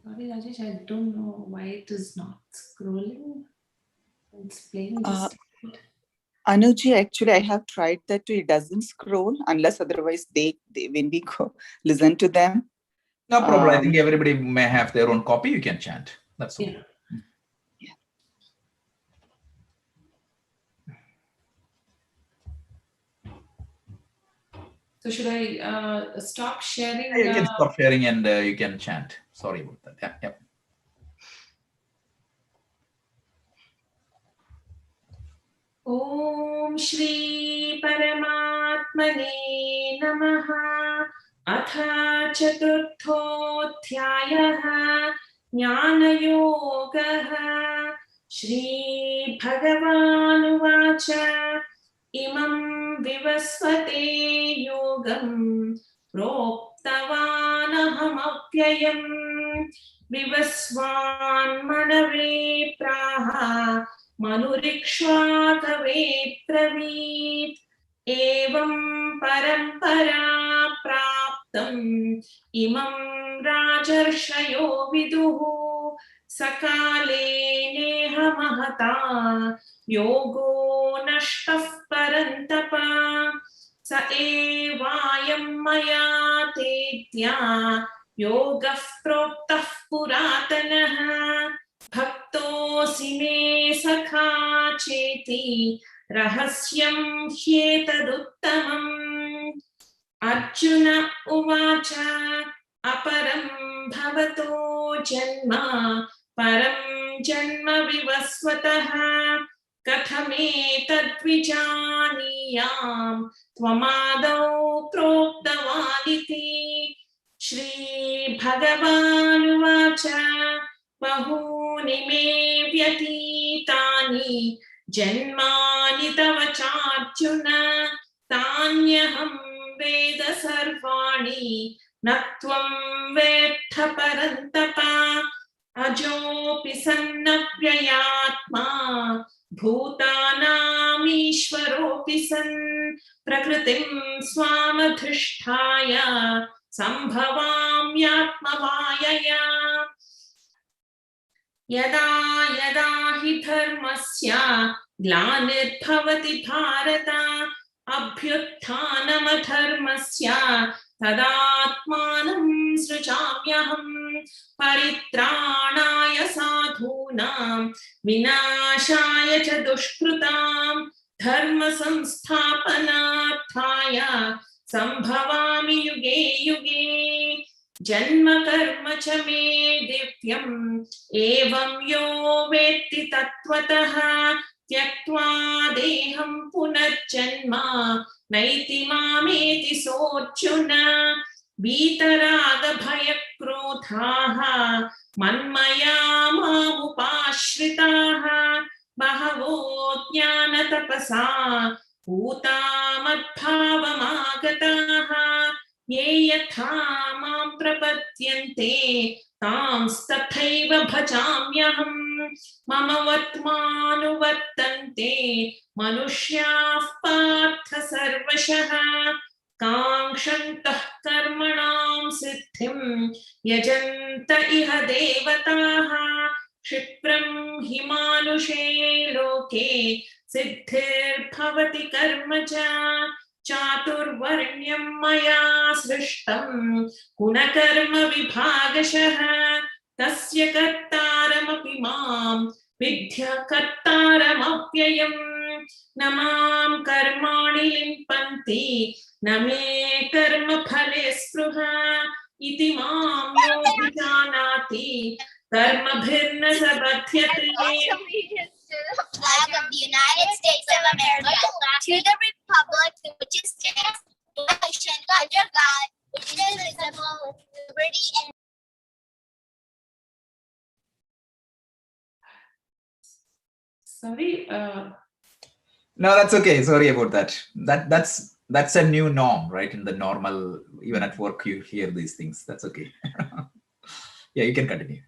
Sorry, Rajesh, I don't know why it is not scrolling. It's playing just. Anuji, actually, I have tried that too. It doesn't scroll unless otherwise they when we go listen to them. No problem. I think everybody may have their own copy. You can chant. That's all. Yeah. So should I stop sharing? You can stop sharing and you can chant. Sorry about that. Yeah. Om Shri Paramatmane Namaha Atha Chaturthodhyayah Jnana Yogaha Shri Bhagavanuvacha Imam Vivasvate Yogam Proktavanaham Avyayam Vivasvan Manave Praha Manurikshvakave pravit evam parampara praptam imam rajarshayo viduhu sakale neha mahata yogo nashtah parantapa sa evayam maya tetya yogah proktah puratanaha Bhaktosime me sakha cheti rahasyam hyetaduttamam Arjuna uvacha aparam bhavato janma param janma vivasvataha kathame tadvijaniyam tvamadau proktavaniti Shri Bhagavan uvacha Bahuni me vyatitani janmani tava charjuna tanyaham veda sarvani natvam vetha parantapa ajopi sannavyayatma bhutanam ishvaropi san prakritim swamadhisthaya sambhavamyatmavayaya Yada yada hi dharmasya glanirбhavati bharata abhyutthanam adharmasya tadatmanam srujamyaham paritranaya sadhunam vinashaya cha dushkrutam dharma samsthapanarthaya sambhavami yuge yuge Janma karma cha me divyam evam yo vetti tattvataha tyaktva deham punarjanma naiti mameti sochuna vitaraga bhaya क्रोधाः मन्मया मामुपाश्रिताः बहवो ज्ञानतपसा पूता मद्भावमागताः ये यथा मां प्रपद्यन्ते तांस्तथैव भजाम्यहम् मम वर्त्मानुवर्तन्ते मनुष्याः पार्थ सर्वशः काङ्क्षन्तः कर्मणां सिद्धिं यजन्त इह देवताः क्षिप्रं हि मानुषे लोके सिद्धिर्भवति कर्म च चातुर्वर्ण्यं मया सृष्टं गुणकर्म विभागशः तस्य कर्तारमपि मां विद्य कर्तारमव्ययम् न मां कर्माणि लिम्पन्ति न मे कर्मफले स्पृहा इति मां यो विजानाति कर्मभिर्न स बध्यते. Flag of the United States of America, to the republic which stands one nation under God, indivisible, with liberty and Sorry, No, that's okay. Sorry about that. That's a new norm, right? In the normal, even at work, you hear these things. That's okay. Yeah, you can continue.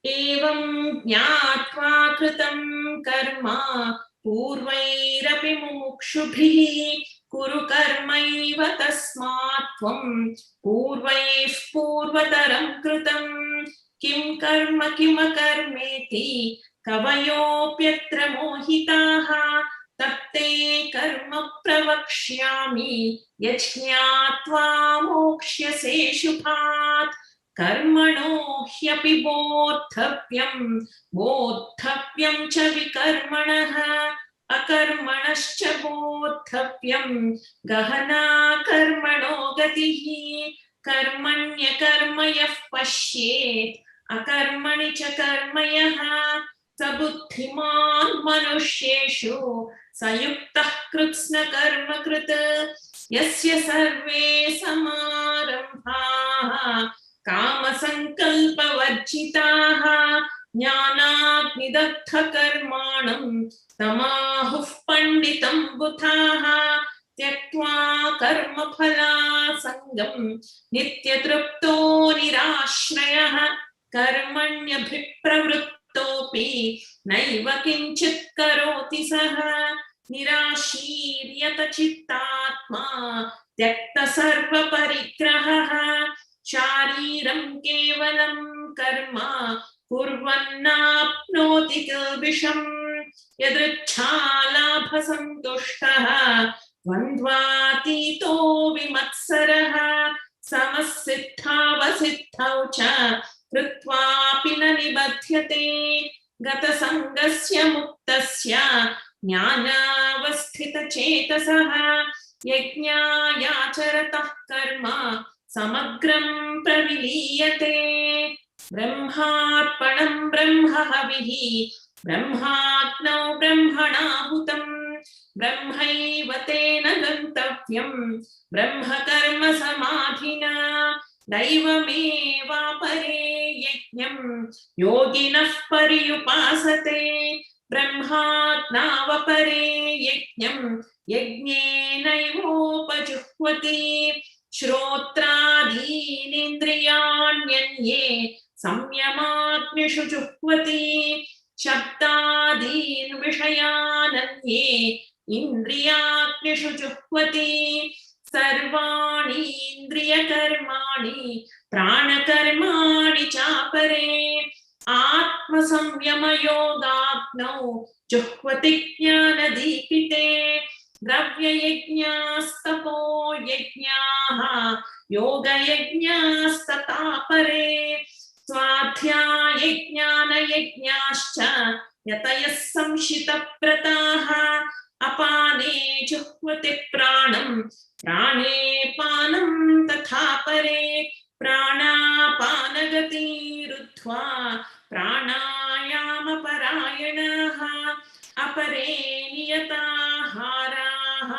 एवं ज्ञात्वा कृतं कर्म पूर्वैरपि मुमुक्षुभिः कुरु कर्मैव तस्मात् त्वं पूर्वैः पूर्वतरं कृतं किं कर्म किमकर्मेति कवयोऽप्यत्र मोहिताः तत्ते कर्म प्रवक्ष्यामि यज्ञात्वा मोक्ष्यसे शुभात् कर्मणो ह्यपि बोद्धव्यं च विकर्मणः अकर्मणश्च बोद्धव्यं गहना कर्मणो गतिः कर्मण्यकर्म यः पश्येत् अकर्मणि च कर्म यः स बुद्धिमान् मनुष्येषु स युक्तः कृत्स्नकर्म कृत् यस्य सर्वे समारम्भाः कामसङ्कल्पवर्जिताः ज्ञानाग्निदग्धकर्माणं तमाहुः पण्डितं बुधाः त्यक्त्वा कर्मफलासङ्गं नित्यतृप्तो निराश्रयः कर्मण्यभिप्रवृत्तोऽपि नैव किञ्चित् करोति सः निराशीर्यत चित्तात्मा त्यक्त सर्वपरिग्रहः शारीरं केवलं कर्म कुर्वन्नाप्नोति किल्बिषम् यदृच्छालाभसन्तुष्टः द्वन्द्वातीतो विमत्सरः समसिद्धावसिद्धौ च कृत्वापि न निबध्यते गतसङ्गस्य मुक्तस्य ज्ञानावस्थितचेतसः यज्ञायाचरतः कर्म समग्रं प्रविलीयते ब्रह्मार्पणं ब्रह्महविः ब्रह्माग्नौ ब्रह्मणाहुतं ब्रह्मैव तेन गन्तव्यं ब्रह्मकर्म समाधिना दैवमेवापरे यज्ञं योगिनः पर्युपासते ब्रह्माज्ञावपरे यज्ञं यज्ञेनैवोपजुह्वति श्रोत्रादीनीन्द्रियाण्यन्ये संयमाग्निषु जुह्वति शब्दादीन् विषयानन्ये इन्द्रियाग्निषु जुह्वति सर्वाणि इन्द्रियकर्माणि प्राणकर्माणि चापरे आत्मसंयमयोगाग्नौ जुह्वति ज्ञानदीपिते द्रव्ययज्ञास्तपो यज्ञाः योगयज्ञास्तथा परे स्वाध्यायज्ञानयज्ञाश्च यतयः संशितव्रताः अपाने जुह्वति प्राणं प्राणे पानं तथा परे प्राणापानगतिरुद्ध्वा प्राणायामपरायणाः अपरे नियताहाराः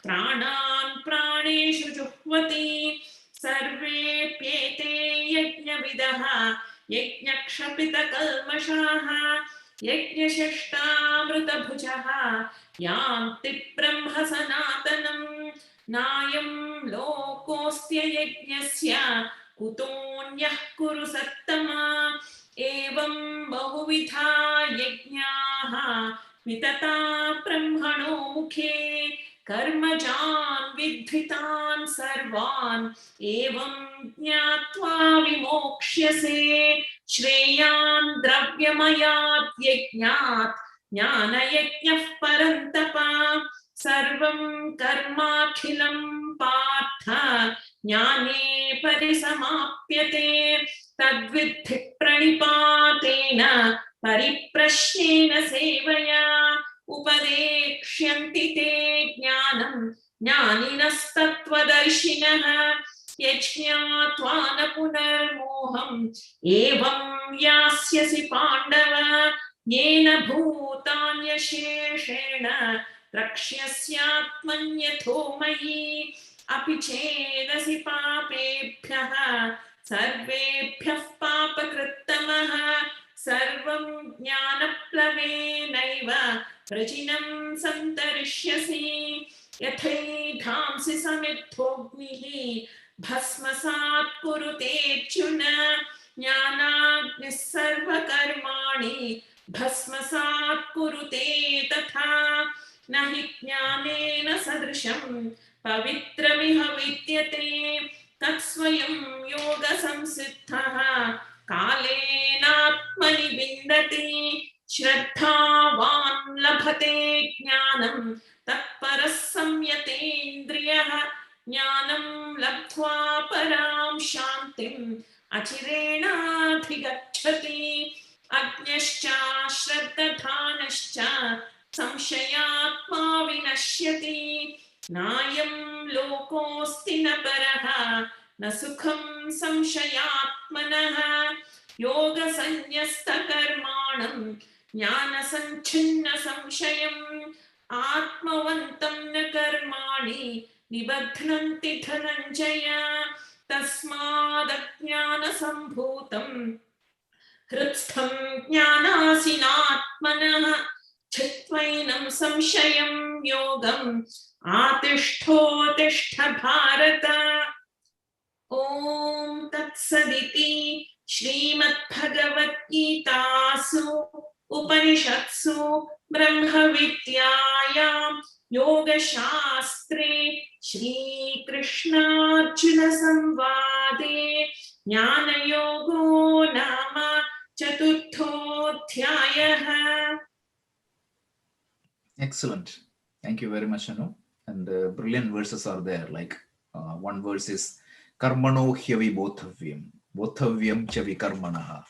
प्राणान् प्राणेषु जुह्वति सर्वेऽप्येते यज्ञ vidaha yajnakshapita kalmashaha yajnashashtamrutabhujaha yanti brahma sanatanam nayam lokostya yajnasya kutonyah kuru sattama evam bahuvidha yajnaha vitata brahmano mukhe कर्मजान् विद्धितान् सर्वान् एवं ज्ञात्वा विमोक्ष्यसे श्रेयान् द्रव्यमयात् यज्ञात् ज्ञानयज्ञः परन्तप सर्वं कर्माखिलं पार्थ ज्ञाने परिसमाप्यते तद्विद्धि प्रणिपातेन परिप्रश्नेन सेवया उपदेक्ष्यन्ति ते ज्ञानं ज्ञानिनस्तत्त्वदर्शिनः यज्ञात्वा न पुनर्मोहम् एवं यास्यसि पाण्डव येन भूतान्यशेषेण रक्ष्यस्यात्मन्यथो मयि अपि चेदसि पापेभ्यः सर्वेभ्यः पापकृत्तमः सर्वं ज्ञानप्लवेनैव प्रचिनं सन्तरिष्यसि यथैधांसि समिद्धोऽग्निः भस्मसात् कुरुतेऽर्जुन ज्ञानाग्निः सर्वकर्माणि भस्मसात् कुरुते तथा न हि ज्ञानेन सदृशं पवित्रमिह विद्यते तत्स्वयं योगसंसिद्धः कालेनात्मनि विन्दति श्रद्धावान् लभते ज्ञानं तत्परः संयतेन्द्रियः ज्ञानं लब्ध्वा परां शान्तिम् अचिरेणाधिगच्छति अज्ञश्च श्रद्धानश्च संशयात्मा विनश्यति नायं लोकोऽस्ति न परः न सुखं संशयात्मनः योगसंन्यस्तकर्माणं ज्ञानसञ्छिन्न संशयम् आत्मवन्तं न कर्माणि निबध्नन्ति धनञ्जय तस्मादज्ञानसम्भूतं हृत्स्थं ज्ञानासिनात्मनः छित्त्वैनं संशयं योगम् आतिष्ठोतिष्ठ भारत ॐ तत्सदिति श्रीमद्भगवद्गीतासु उपनिषत्सु ब्रह्मविद्यायां योगशास्त्रे श्रीकृष्णार्जुनसंवादे ज्ञानयोगो नाम चतुर्थोऽध्यायः. Excellent. Thank you very much, Anu. And brilliant verses are there. Like one verse is Karmano hyavi bodhavyam, bodhavyam cha vikarmanaha,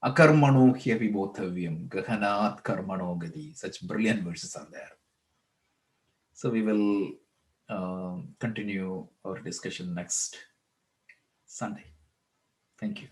akarmano hyavi bodhavyam, gahanat karmano gadi. Such brilliant verses are there. So we will continue our discussion next Sunday. Thank you.